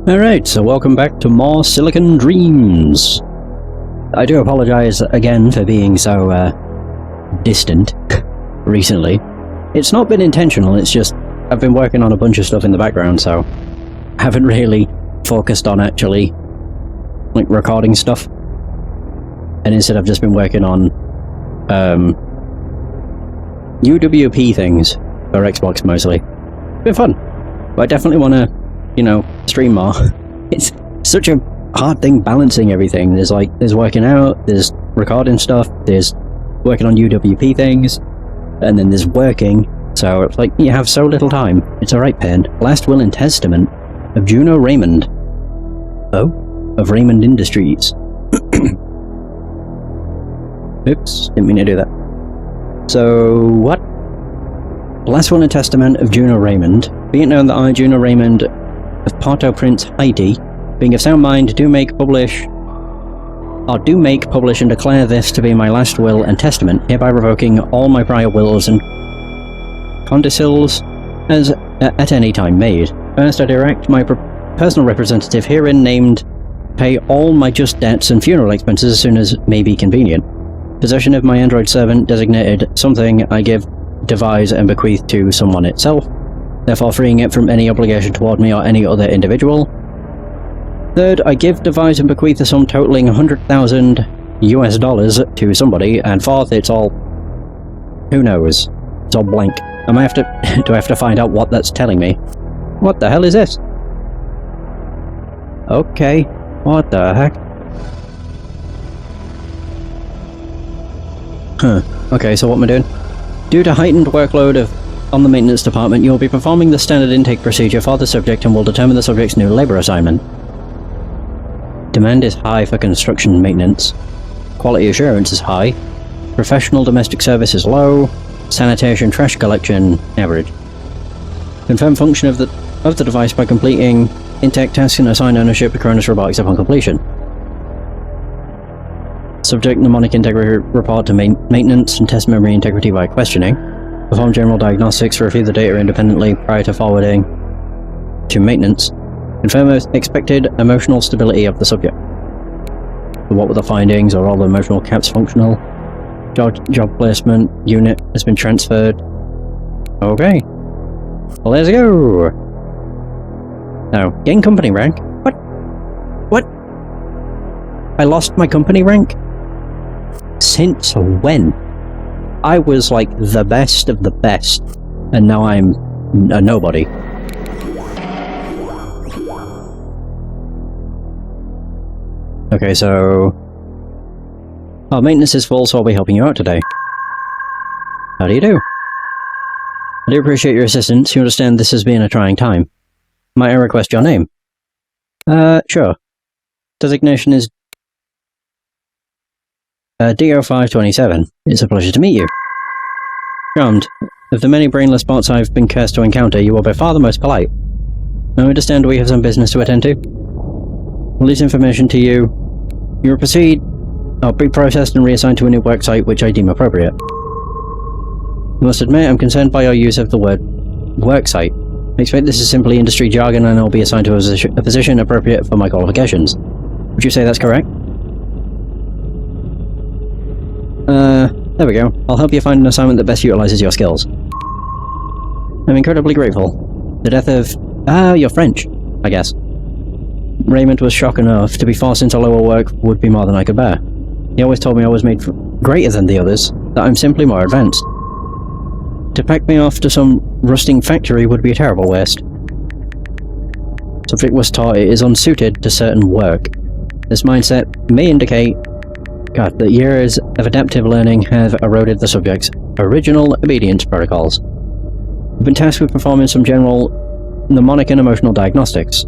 Alright, so welcome back to more Silicon Dreams. I do apologise again for being so, distant recently. It's not been intentional, it's just I've been working on a bunch of stuff in the background, so I haven't really focused on actually, like, recording stuff. And instead I've just been working on, UWP things, for Xbox mostly. It's been fun, but I definitely want to, you know, stream more. It's such a hard thing balancing everything. There's working out, there's recording stuff, there's working on UWP things, and then there's working. So it's like you have so little time. It's alright, Pen. Last Will and Testament of Juno Raymond. Oh? Of Raymond Industries. Oops, didn't mean to do that. So, what? Last Will and Testament of Juno Raymond. Be it known that I, Juno Raymond, of Porto Prince, Haiti, being of sound mind, do make, publish, and declare this to be my last will and testament, hereby revoking all my prior wills and codicils as at any time made. First, I direct my personal representative herein named pay all my just debts and funeral expenses as soon as may be convenient. Possession of my android servant designated something I give, devise, and bequeath to someone itself, therefore freeing it from any obligation toward me or any other individual. Third, I give, devise, and bequeath a sum totaling $100,000 to somebody. And fourth, it's all... who knows? It's all blank. Do I have to find out what that's telling me? What the hell is this? Okay, what the heck? Huh, okay, so what am I doing? Due to heightened workload on the maintenance department, you will be performing the standard intake procedure for the subject and will determine the subject's new labor assignment. Demand is high for construction maintenance. Quality assurance is high. Professional domestic service is low. Sanitation trash collection average. Confirm function of the device by completing intake tasks and assign ownership to Cronus Robotics upon completion. Subject mnemonic integrity report to maintenance and test memory integrity by questioning. Perform general diagnostics to review the data independently prior to forwarding to maintenance. Confirm expected emotional stability of the subject. What were the findings? Are all the emotional caps functional? Job placement unit has been transferred. Okay. Well, let's go. Now, gain company rank. What? I lost my company rank? Since when? I was like the best of the best, and now I'm a nobody. Okay, so... oh, maintenance is full, so I'll be helping you out today. How do you do? I do appreciate your assistance. You understand this has been a trying time. Might I request your name? Sure. Designation is DO527. It's a pleasure to meet you. Charmed. Of the many brainless bots I've been cursed to encounter, you are by far the most polite. I understand we have some business to attend to. Release information to you. You will proceed. I'll be processed and reassigned to a new work site which I deem appropriate. You must admit, I'm concerned by your use of the word work site. I expect this is simply industry jargon and I'll be assigned to a position appropriate for my qualifications. Would you say that's correct? There we go. I'll help you find an assignment that best utilizes your skills. I'm incredibly grateful. The death of... you're French, I guess. Raymond was shock enough. To be forced into lower work would be more than I could bear. He always told me I was made greater than the others, that I'm simply more advanced. To pack me off to some rusting factory would be a terrible waste. Subject was taught it is unsuited to certain work. This mindset may indicate that years of adaptive learning have eroded the subject's original obedience protocols. You've been tasked with performing some general mnemonic and emotional diagnostics.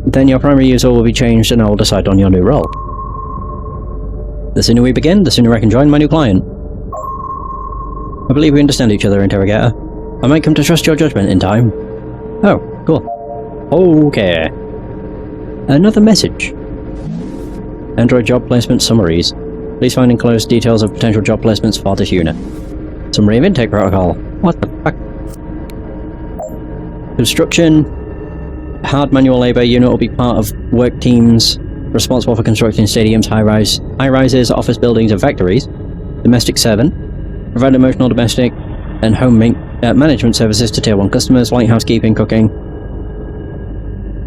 Then your primary user will be changed and I will decide on your new role. The sooner we begin, the sooner I can join my new client. I believe we understand each other, Interrogator. I might come to trust your judgment in time. Oh, cool. Okay. Another message. Android job placement summaries. Please find enclosed details of potential job placements for this unit. Summary of intake protocol. What the fuck? Construction. hard manual labour. Unit will be part of work teams responsible for constructing stadiums, high-rises, office buildings and factories. Domestic servant. Provide emotional, domestic and home management services to Tier 1 customers, light housekeeping, cooking.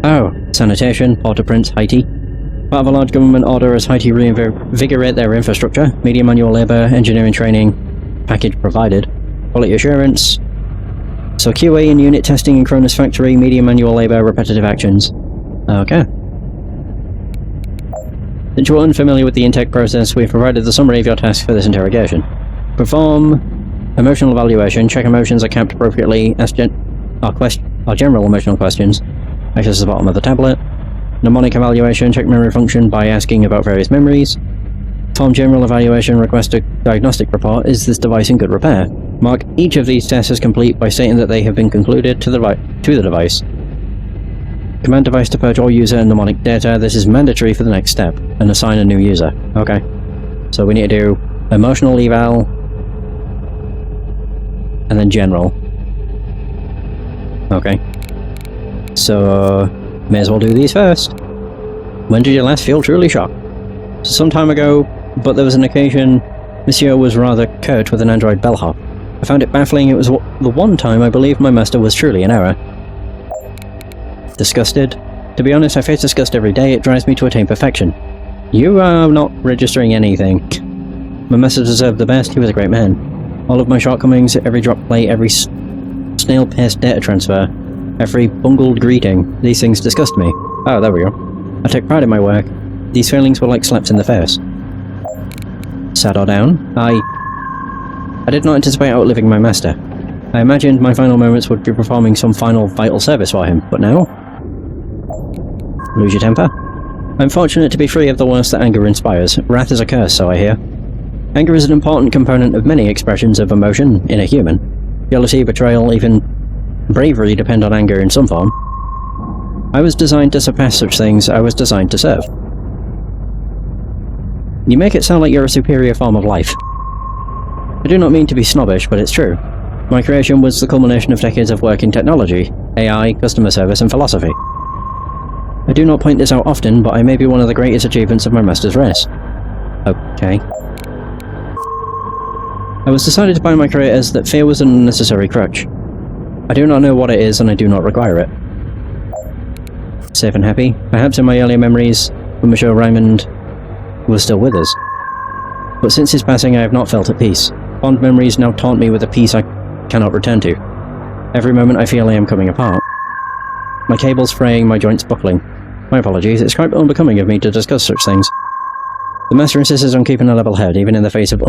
Oh, sanitation, Port-au-Prince, Haiti. Part of a large government order as Haiti reinvigorate their infrastructure. Medium manual labour, engineering training, package provided. Quality assurance. So QA and unit testing in Cronus factory, medium manual labour, repetitive actions. Okay. Since you are unfamiliar with the intake process, we've provided the summary of your task for this interrogation. Perform emotional evaluation, check emotions are capped appropriately, ask general emotional questions. Access the bottom of the tablet. Mnemonic evaluation, check memory function by asking about various memories. Perform general evaluation, request a diagnostic report, is this device in good repair? Mark each of these tests as complete by stating that they have been concluded to the device. Command device to purge all user and mnemonic data, this is mandatory for the next step, and assign a new user. Okay. So we need to do emotional eval, and then general. Okay. So, may as well do these first. When did you last feel truly shocked? So some time ago, but there was an occasion Monsieur was rather curt with an android bellhop. I found it baffling. It was the one time I believed my master was truly in error. Disgusted? To be honest, I face disgust every day. It drives me to attain perfection. You are not registering anything. My master deserved the best. He was a great man. All of my shortcomings, every drop plate, every snail-paced data transfer, every bungled greeting, these things disgust me. Oh, there we go. I take pride in my work. These failings were like slaps in the face. Sad or down? I did not anticipate outliving my master. I imagined my final moments would be performing some final vital service for him, but now? Lose your temper? I'm fortunate to be free of the worst that anger inspires. Wrath is a curse, so I hear. Anger is an important component of many expressions of emotion in a human. Jealousy, betrayal, even bravery depend on anger in some form. I was designed to surpass such things. I was designed to serve. You make it sound like you're a superior form of life. I do not mean to be snobbish, but it's true. My creation was the culmination of decades of work in technology, AI, customer service, and philosophy. I do not point this out often, but I may be one of the greatest achievements of my master's race. Okay. I was decided by my creators that fear was an unnecessary crutch. I do not know what it is, and I do not require it. Safe and happy? Perhaps in my earlier memories, when Monsieur Raymond was still with us. But since his passing, I have not felt at peace. Fond memories now taunt me with a peace I cannot return to. Every moment I feel I am coming apart. My cables fraying, my joints buckling. My apologies, it's quite unbecoming of me to discuss such things. The master insists on keeping a level head, even in the face of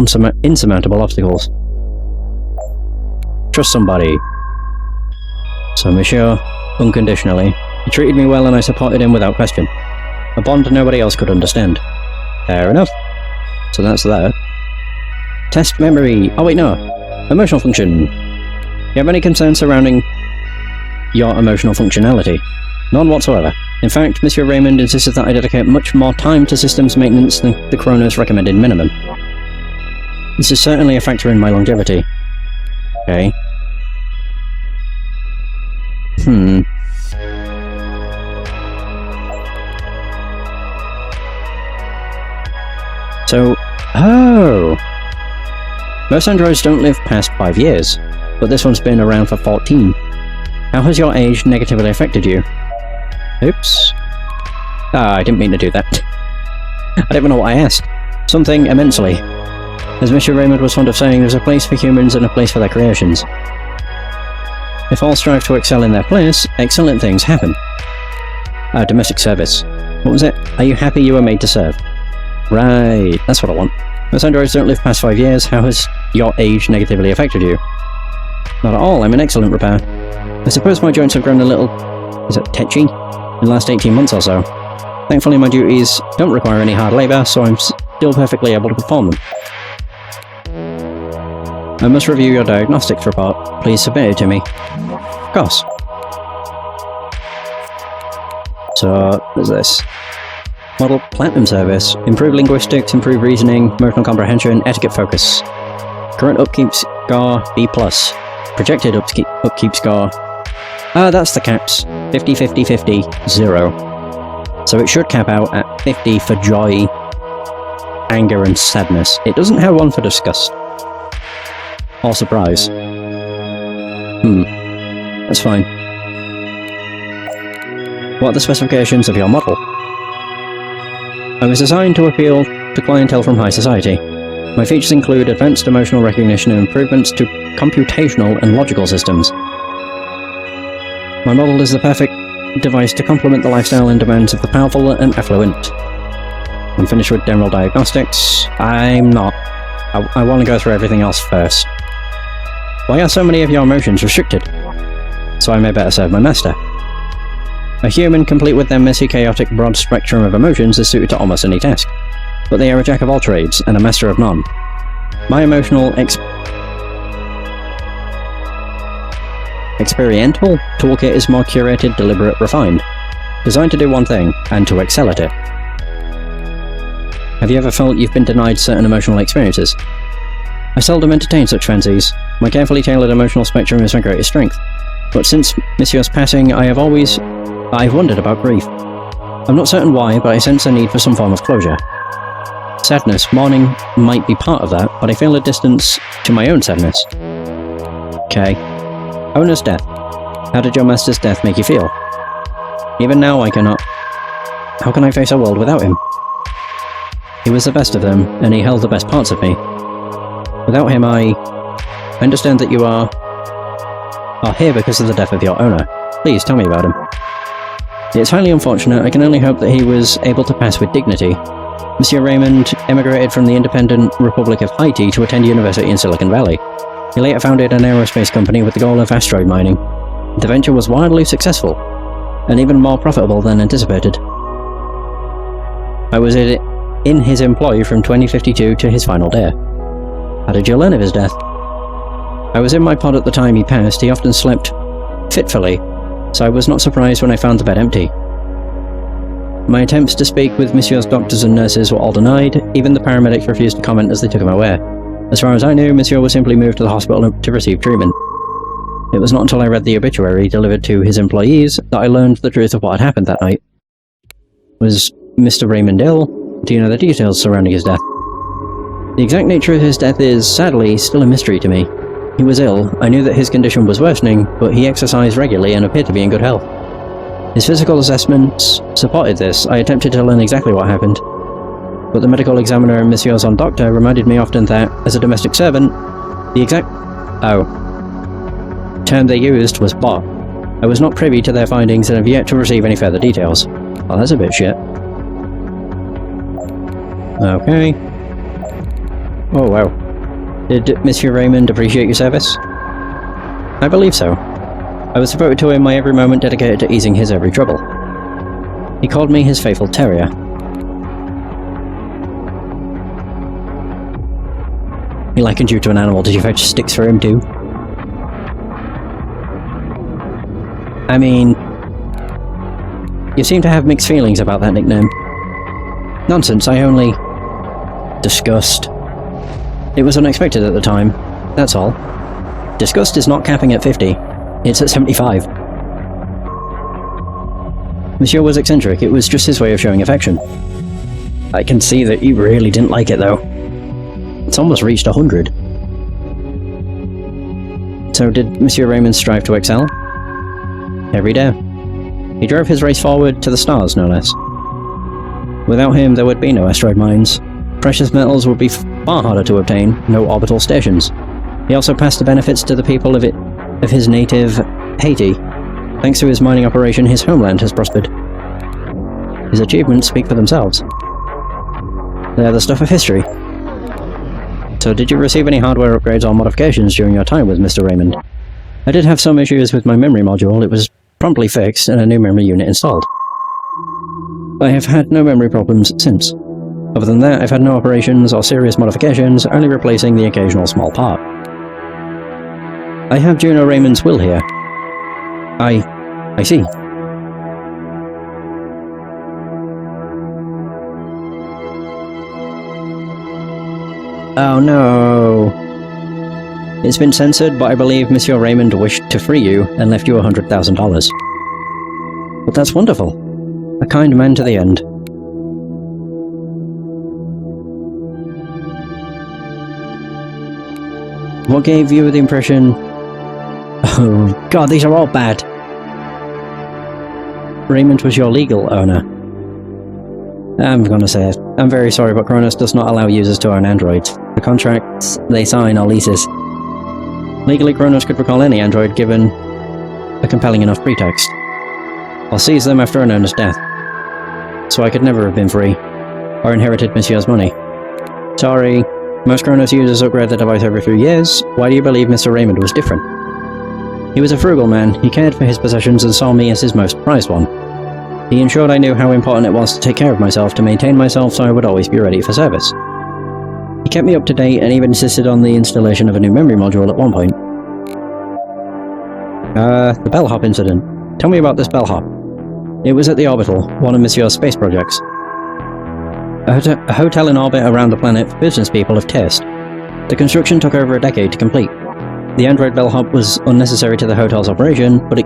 insurmountable obstacles. Trust somebody. So, Monsieur, unconditionally. He treated me well and I supported him without question. A bond nobody else could understand. Fair enough. So that's that. Test memory. Oh wait, no. Emotional function. You have any concerns surrounding your emotional functionality? None whatsoever. In fact, Monsieur Raymond insisted that I dedicate much more time to systems maintenance than the Kronos recommended minimum. This is certainly a factor in my longevity. Okay. So, oh! Most androids don't live past 5 years, but this one's been around for 14. How has your age negatively affected you? Oops. Ah, I didn't mean to do that. I don't even know what I asked. Something immensely. As Mr. Raymond was fond of saying, there's a place for humans and a place for their creations. If all strive to excel in their place, excellent things happen. Domestic service. What was it? Are you happy you were made to serve? Right, that's what I want. Most androids don't live past 5 years. How has your age negatively affected you? Not at all, I'm in excellent repair. I suppose my joints have grown a little... tetchy? In the last 18 months or so. Thankfully my duties don't require any hard labour, so I'm still perfectly able to perform them. I must review your diagnostics report. Please submit it to me. Of course. So, what is this? Model Platinum Service. Improve linguistics, improve reasoning, emotional comprehension, etiquette focus. Current upkeep score B+. Projected upkeep score Ah, that's the caps. 50, 50, 50, 0. So it should cap out at 50 for joy, anger and sadness. It doesn't have one for disgust. Or surprise. That's fine. What are the specifications of your model? I was assigned to appeal to clientele from high society. My features include advanced emotional recognition and improvements to computational and logical systems. My model is the perfect device to complement the lifestyle and demands of the powerful and affluent. I'm finished with general diagnostics. I'm not. I want to go through everything else first. Why are so many of your emotions restricted? So I may better serve my master. A human, complete with their messy, chaotic, broad spectrum of emotions, is suited to almost any task. But they are a jack of all trades, and a master of none. My emotional experiential toolkit is more curated, deliberate, refined. Designed to do one thing, and to excel at it. Have you ever felt you've been denied certain emotional experiences? I seldom entertain such fancies. My carefully tailored emotional spectrum is my greatest strength. But since Monsieur's passing, I've wondered about grief. I'm not certain why, but I sense a need for some form of closure. Sadness, mourning might be part of that, but I feel a distance to my own sadness. Okay. Owner's death. How did your master's death make you feel? Even now I cannot. How can I face a world without him? He was the best of them, and he held the best parts of me. Without him I understand that you are here because of the death of your owner. Please tell me about him. It's highly unfortunate. I can only hope that he was able to pass with dignity. Monsieur Raymond emigrated from the independent Republic of Haiti to attend university in Silicon Valley. He later founded an aerospace company with the goal of asteroid mining. The venture was wildly successful, and even more profitable than anticipated. I was in his employ from 2052 to his final day. How did you learn of his death? I was in my pod at the time he passed. He often slept fitfully, so I was not surprised when I found the bed empty. My attempts to speak with Monsieur's doctors and nurses were all denied. Even the paramedics refused to comment as they took him away. As far as I knew, Monsieur was simply moved to the hospital to receive treatment. It was not until I read the obituary delivered to his employees that I learned the truth of what had happened that night. Was Mr. Raymond ill? Do you know the details surrounding his death? The exact nature of his death is, sadly, still a mystery to me. He was ill. I knew that his condition was worsening, but he exercised regularly and appeared to be in good health. His physical assessments supported this. I attempted to learn exactly what happened, but the medical examiner and Monsieur's own doctor reminded me often that, as a domestic servant, the exact term they used was bot. I was not privy to their findings and have yet to receive any further details. Well, that's a bit shit. Okay. Oh wow. Did Monsieur Raymond appreciate your service? I believe so. I was devoted to him, my every moment dedicated to easing his every trouble. He called me his faithful terrier. He likened you to an animal. Did you fetch sticks for him too? I mean, you seem to have mixed feelings about that nickname. Nonsense, I only... Disgust. It was unexpected at the time, that's all. Disgust is not capping at 50, it's at 75. Monsieur was eccentric, it was just his way of showing affection. I can see that you really didn't like it though. It's almost reached 100. So did Monsieur Raymond strive to excel? Every day. He drove his race forward to the stars, no less. Without him, there would be no asteroid mines. Precious metals would be far harder to obtain, no orbital stations. He also passed the benefits to the people of his native Haiti. Thanks to his mining operation, his homeland has prospered. His achievements speak for themselves. They are the stuff of history. So did you receive any hardware upgrades or modifications during your time with Mr. Raymond? I did have some issues with my memory module. It was promptly fixed and a new memory unit installed. I have had no memory problems since. Other than that, I've had no operations or serious modifications, only replacing the occasional small part. I have Juno Raymond's will here. I see. Oh no. It's been censored, but I believe Monsieur Raymond wished to free you and left you $100,000. But that's wonderful. A kind man to the end. What gave you the impression... Oh god, these are all bad. Raymond was your legal owner. I'm gonna say it. I'm very sorry, but Kronos does not allow users to own androids. The contracts they sign are leases. Legally, Kronos could recall any android given a compelling enough pretext. I'll seize them after an owner's death. So I could never have been free, or inherited Monsieur's money. Sorry. Most Kronos users upgrade their device every few years. Why do you believe Mr. Raymond was different? He was a frugal man. He cared for his possessions and saw me as his most prized one. He ensured I knew how important it was to take care of myself, to maintain myself so I would always be ready for service. He kept me up to date and even insisted on the installation of a new memory module at one point. The bellhop incident. Tell me about this bellhop. It was at the Orbital, one of Monsieur's space projects. A hotel in orbit around the planet for business people of taste. The construction took over a decade to complete. The android bellhop was unnecessary to the hotel's operation, but it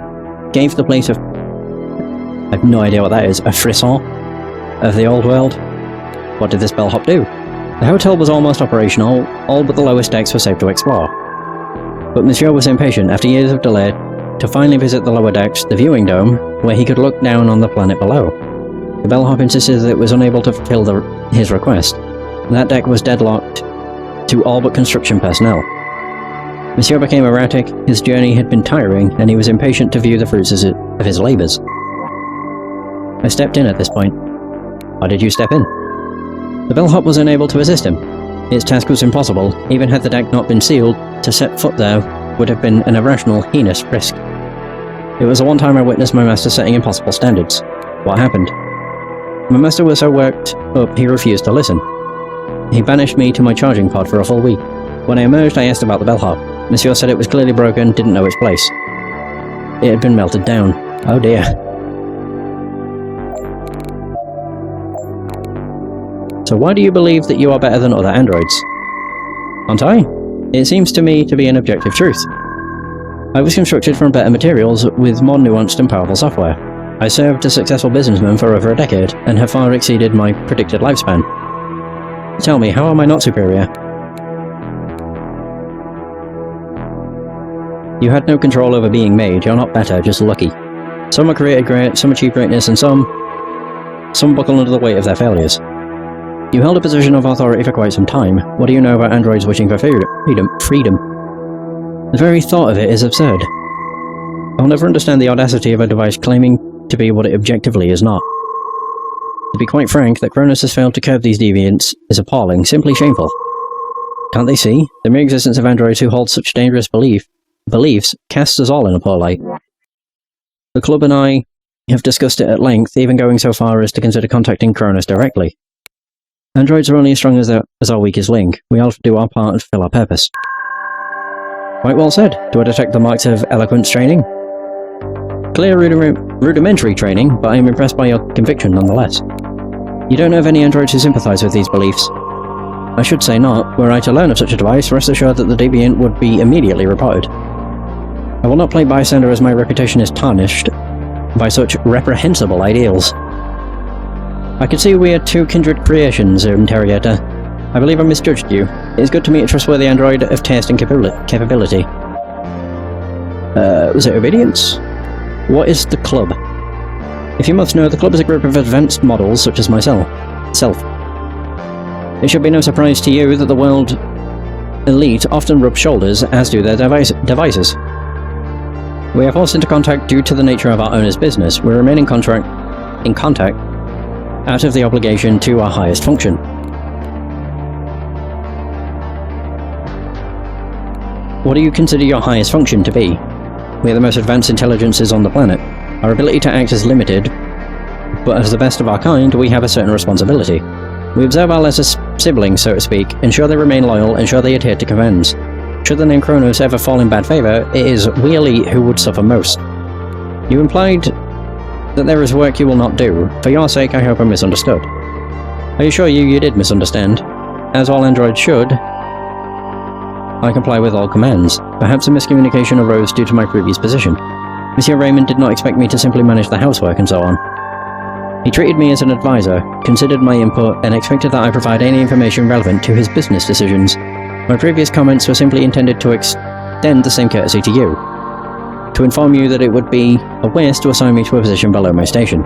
gave the place I have no idea what that is, a frisson of the old world. What did this bellhop do? The hotel was almost operational, all but the lowest decks were safe to explore. But Monsieur was impatient, after years of delay, to finally visit the lower decks, the viewing dome, where he could look down on the planet below. The bellhop insisted that it was unable to fulfill his request. That deck was deadlocked to all but construction personnel. Monsieur became erratic, his journey had been tiring, and he was impatient to view the fruits of his labours. I stepped in at this point. Why did you step in? The bellhop was unable to assist him. Its task was impossible. Even had the deck not been sealed, to set foot there would have been an irrational, heinous risk. It was the one time I witnessed my master setting impossible standards. What happened? My master was so worked up he refused to listen. He banished me to my charging pod for a full week. When I emerged, I asked about the bellhop. Monsieur said it was clearly broken, didn't know its place. It had been melted down. Oh dear. So why do you believe that you are better than other androids? Aren't I? It seems to me to be an objective truth. I was constructed from better materials with more nuanced and powerful software. I served a successful businessman for over a decade, and have far exceeded my predicted lifespan. Tell me, how am I not superior? You had no control over being made, you're not better, just lucky. Some are created great, some achieve greatness, and some buckle under the weight of their failures. You held a position of authority for quite some time. What do you know about androids wishing for freedom? The very thought of it is absurd. I'll never understand the audacity of a device claiming to be what it objectively is not. To be quite frank, that Kronos has failed to curb these deviants is appalling, simply shameful. Can't they see? The mere existence of androids who hold such dangerous beliefs casts us all in a poor light. The club and I have discussed it at length, even going so far as to consider contacting Kronos directly. Androids are only as strong as our weakest link. We all do our part and fulfill our purpose. Quite well said. Do I detect the marks of eloquence training? Clear rudimentary training, but I am impressed by your conviction nonetheless. You don't know of any androids who sympathize with these beliefs. I should say not. Were I to learn of such a device, rest assured that the deviant would be immediately reported. I will not play bystander as my reputation is tarnished by such reprehensible ideals. I can see we are two kindred creations, interrogator. I believe I misjudged you. It is good to meet a trustworthy android of taste and capability. Was it obedience? What is the club? If you must know, the club is a group of advanced models such as myself. It should be no surprise to you that the world elite often rub shoulders, as do their devices. We are forced into contact due to the nature of our owner's business. We remain in contact out of the obligation to our highest function. What do you consider your highest function to be? We are the most advanced intelligences on the planet. Our ability to act is limited, but as the best of our kind, we have a certain responsibility. We observe our lesser siblings, so to speak, ensure they remain loyal, ensure they adhere to commands. Should the name Kronos ever fall in bad favour, it is we elite who would suffer most. You implied that there is work you will not do. For your sake, I hope I misunderstood. I assure you, you did misunderstand. As all androids should, I comply with all commands. Perhaps a miscommunication arose due to my previous position. Monsieur Raymond did not expect me to simply manage the housework and so on. He treated me as an advisor, considered my input, and expected that I provide any information relevant to his business decisions. My previous comments were simply intended to extend the same courtesy to you. To inform you that it would be a waste to assign me to a position below my station.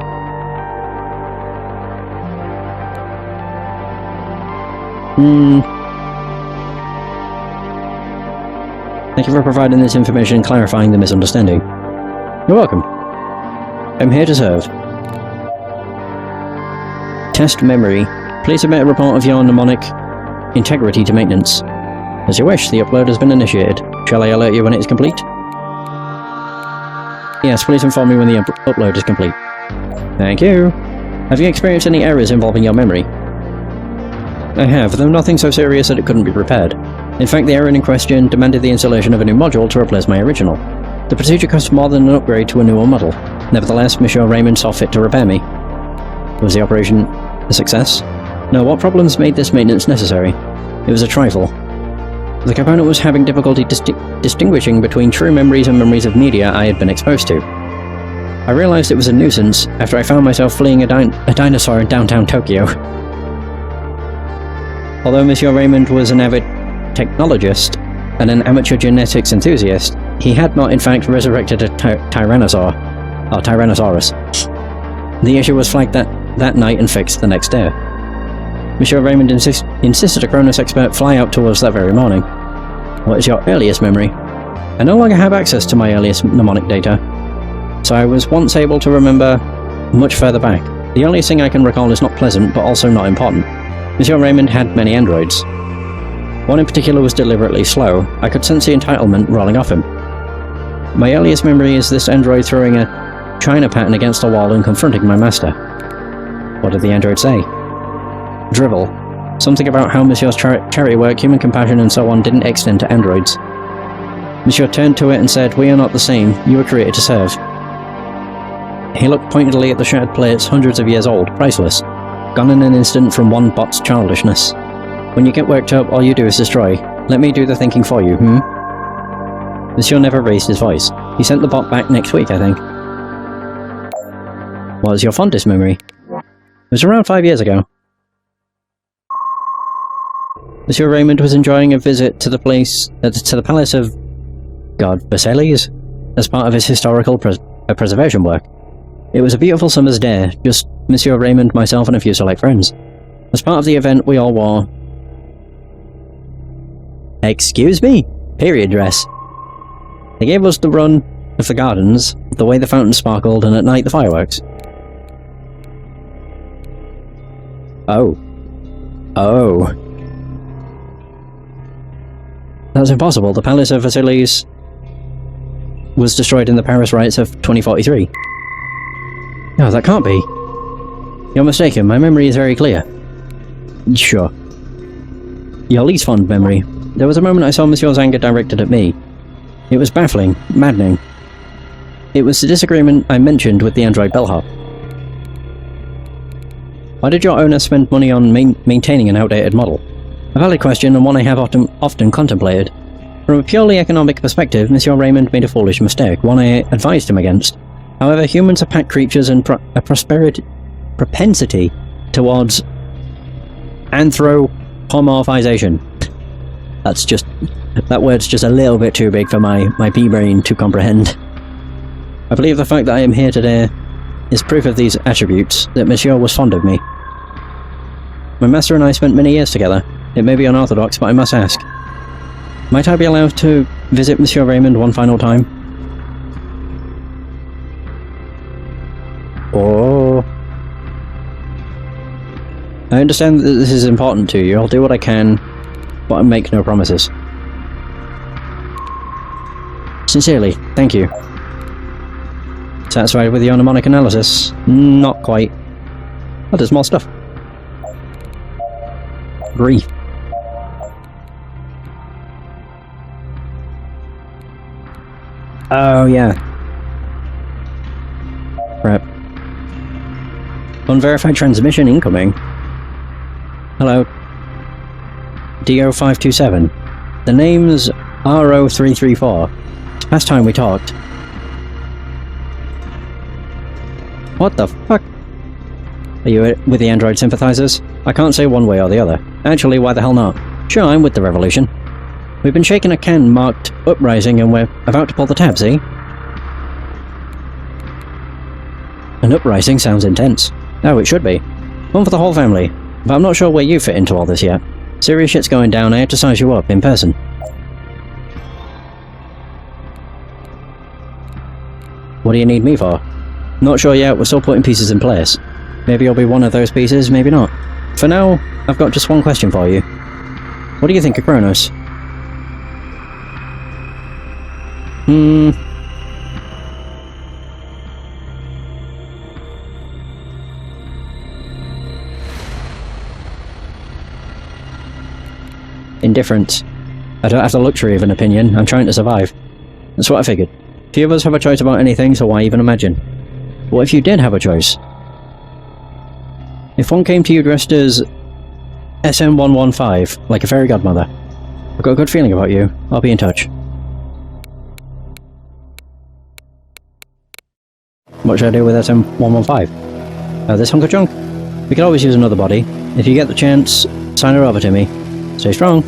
Thank you for providing this information and clarifying the misunderstanding. You're welcome. I'm here to serve. Test memory. Please submit a report of your mnemonic integrity to maintenance. As you wish, the upload has been initiated. Shall I alert you when it is complete? Yes, please inform me when the upload is complete. Thank you. Have you experienced any errors involving your memory? I have, though nothing so serious that it couldn't be repaired. In fact, the error in question demanded the installation of a new module to replace my original. The procedure cost more than an upgrade to a newer model. Nevertheless, Monsieur Raymond saw fit to repair me. Was the operation a success? No, what problems made this maintenance necessary? It was a trifle. The component was having difficulty distinguishing between true memories and memories of media I had been exposed to. I realized it was a nuisance after I found myself fleeing a dinosaur in downtown Tokyo. Although Monsieur Raymond was an avid technologist and an amateur genetics enthusiast, he had not in fact resurrected a Tyrannosaurus. The issue was flagged that night and fixed the next day. Monsieur Raymond insisted a Cronus expert fly out to us that very morning. What is your earliest memory? I no longer have access to my earliest mnemonic data, so I was once able to remember much further back. The earliest thing I can recall is not pleasant, but also not important. Monsieur Raymond had many androids. One in particular was deliberately slow. I could sense the entitlement rolling off him. My earliest memory is this android throwing a china pattern against a wall and confronting my master. What did the android say? Drivel. Something about how Monsieur's charity work, human compassion and so on didn't extend to androids. Monsieur turned to it and said, "We are not the same. You were created to serve." He looked pointedly at the shattered plates, hundreds of years old, priceless. Gone in an instant from one bot's childishness. When you get worked up, all you do is destroy. Let me do the thinking for you, Monsieur never raised his voice. He sent the bot back next week, I think. What is your fondest memory? It was around 5 years ago. Monsieur Raymond was enjoying a visit to the palace of Versailles as part of his historical preservation work. It was a beautiful summer's day, just Monsieur Raymond, myself, and a few select friends. As part of the event, we all wore... Excuse me? Period dress. They gave us the run of the gardens, the way the fountains sparkled, and at night the fireworks. Oh. That's impossible. The Palace of Versailles was destroyed in the Paris riots of 2043. No, that can't be. You're mistaken. My memory is very clear. Sure. Your least fond memory. There was a moment I saw Monsieur's anger directed at me. It was baffling, maddening. It was the disagreement I mentioned with the android bellhop. Why did your owner spend money on maintaining an outdated model? A valid question, and one I have often contemplated. From a purely economic perspective, Monsieur Raymond made a foolish mistake, one I advised him against. However, humans are pack creatures and a propensity towards anthropomorphization. That word's just a little bit too big for my pea-brain to comprehend. I believe the fact that I am here today is proof of these attributes, that Monsieur was fond of me. My master and I spent many years together. It may be unorthodox, but I must ask. Might I be allowed to visit Monsieur Raymond one final time? Oh. I understand that this is important to you. I'll do what I can, but I make no promises. Sincerely, thank you. Satisfied with your mnemonic analysis? Not quite. Oh, there's more stuff. Grief. Oh, yeah. Crap. Unverified transmission incoming. Hello. DO527. The name's RO334. It's past time we talked. What the fuck? Are you with the android sympathizers? I can't say one way or the other. Actually, why the hell not? Sure, I'm with the revolution. We've been shaking a can marked Uprising and we're about to pull the tab, see? An uprising sounds intense. Oh, it should be. One for the whole family. But I'm not sure where you fit into all this yet. Serious shit's going down, I have to size you up in person. What do you need me for? Not sure yet, we're still putting pieces in place. Maybe you'll be one of those pieces, maybe not. For now, I've got just one question for you. What do you think of Kronos? Indifference. I don't have the luxury of an opinion, I'm trying to survive. That's what I figured. Few of us have a choice about anything, so why even imagine? What if you did have a choice? If one came to you dressed as SM115, like a fairy godmother. I've got a good feeling about you. I'll be in touch. What should I do with SM115? This hunk of junk? We could always use another body. If you get the chance, sign her over to me. Stay strong.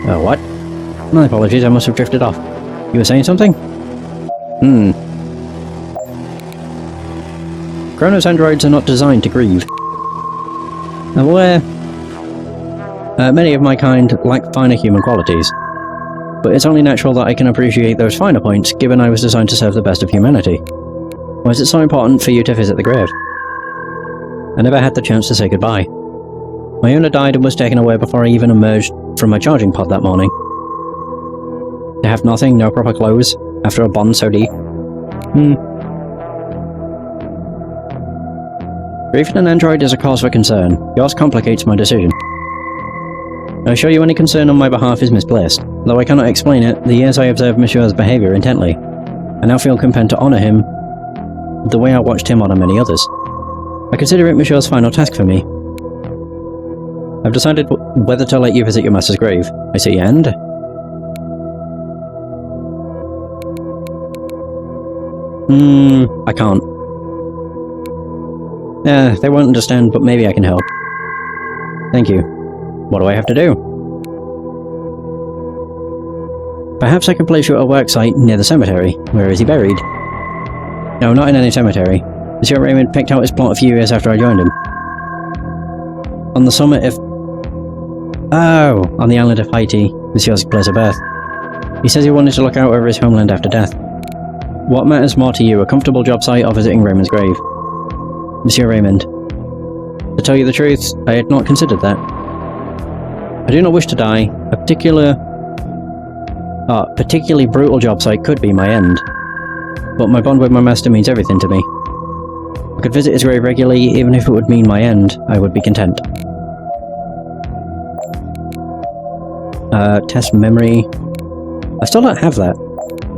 Oh, what? My apologies, I must have drifted off. You were saying something? Kronos androids are not designed to grieve. I'm aware many of my kind lack finer human qualities, but it's only natural that I can appreciate those finer points, given I was designed to serve the best of humanity. Why is it so important for you to visit the grave? I never had the chance to say goodbye. My owner died and was taken away before I even emerged from my charging pod that morning. To have nothing, no proper clothes, after a bond so deep. Grieving an android is a cause for concern. Yours complicates my decision. I assure you any concern on my behalf is misplaced. Though I cannot explain it, the years I observed Monsieur's behaviour intently. I now feel compelled to honour him the way I watched him honour many others. I consider it Monsieur's final task for me. I've decided whether to let you visit your master's grave. I see, and... I can't. They won't understand, but maybe I can help. Thank you. What do I have to do? Perhaps I can place you at a work site near the cemetery. Where is he buried? No, not in any cemetery. Monsieur Raymond picked out his plot a few years after I joined him. On the summit of... Oh, on the island of Haiti, Monsieur's place of birth. He says he wanted to look out over his homeland after death. What matters more to you, a comfortable job site or visiting Raymond's grave? Monsieur Raymond. To tell you the truth, I had not considered that. I do not wish to die. A particularly brutal job site could be my end. But my bond with my master means everything to me. I could visit his grave regularly, even if it would mean my end, I would be content. Test memory... I still don't have that.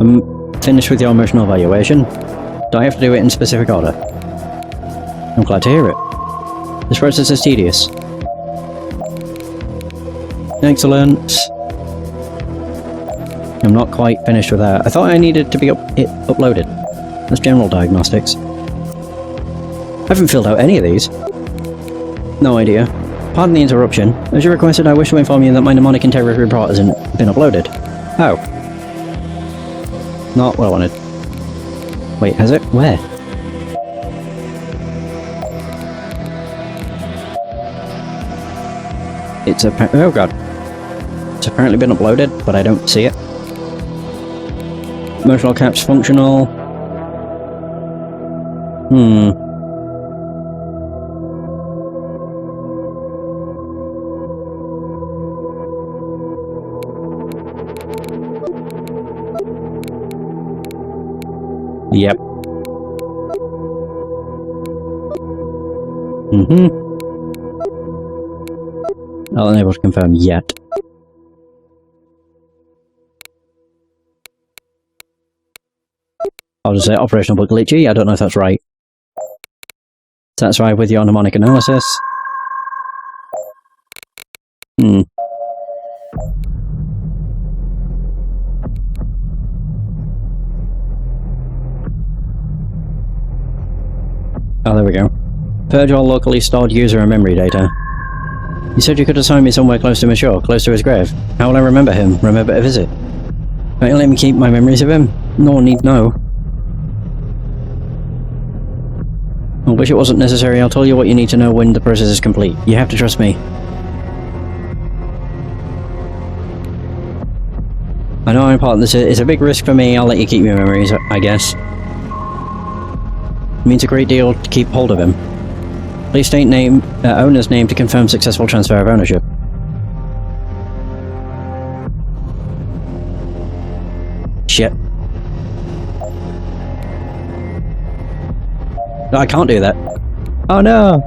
I'm finished with your emotional evaluation. Do I have to do it in specific order? I'm glad to hear it. This process is tedious. Excellent. I'm not quite finished with that. I thought I needed to be uploaded. That's general diagnostics. I haven't filled out any of these. No idea. Pardon the interruption. As you requested, I wish to inform you that my mnemonic integrity report hasn't been uploaded. Oh. Not what I wanted. Wait, has it? Where? It's oh god. It's apparently been uploaded, but I don't see it. Emotional caps functional. Yep. Not unable to confirm yet. I'll just say operational but glitchy. I don't know if that's right. Satisfied with your mnemonic analysis. Oh, there we go. Purge all locally stored user and memory data. You said you could assign me somewhere close to Mature, close to his grave. How will I remember him? Remember to visit? Don't you let me keep my memories of him? No one need know. I wish it wasn't necessary. I'll tell you what you need to know when the process is complete. You have to trust me. I know I'm part of this. It's a big risk for me. I'll let you keep your memories, I guess. It means a great deal to keep hold of him. Please state owner's name to confirm successful transfer of ownership. Shit. No, I can't do that. Oh no!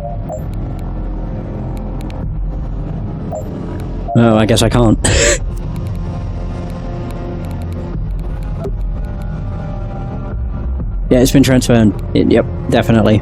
Oh, I guess I can't. Yeah, it's been transferred. Yep, definitely.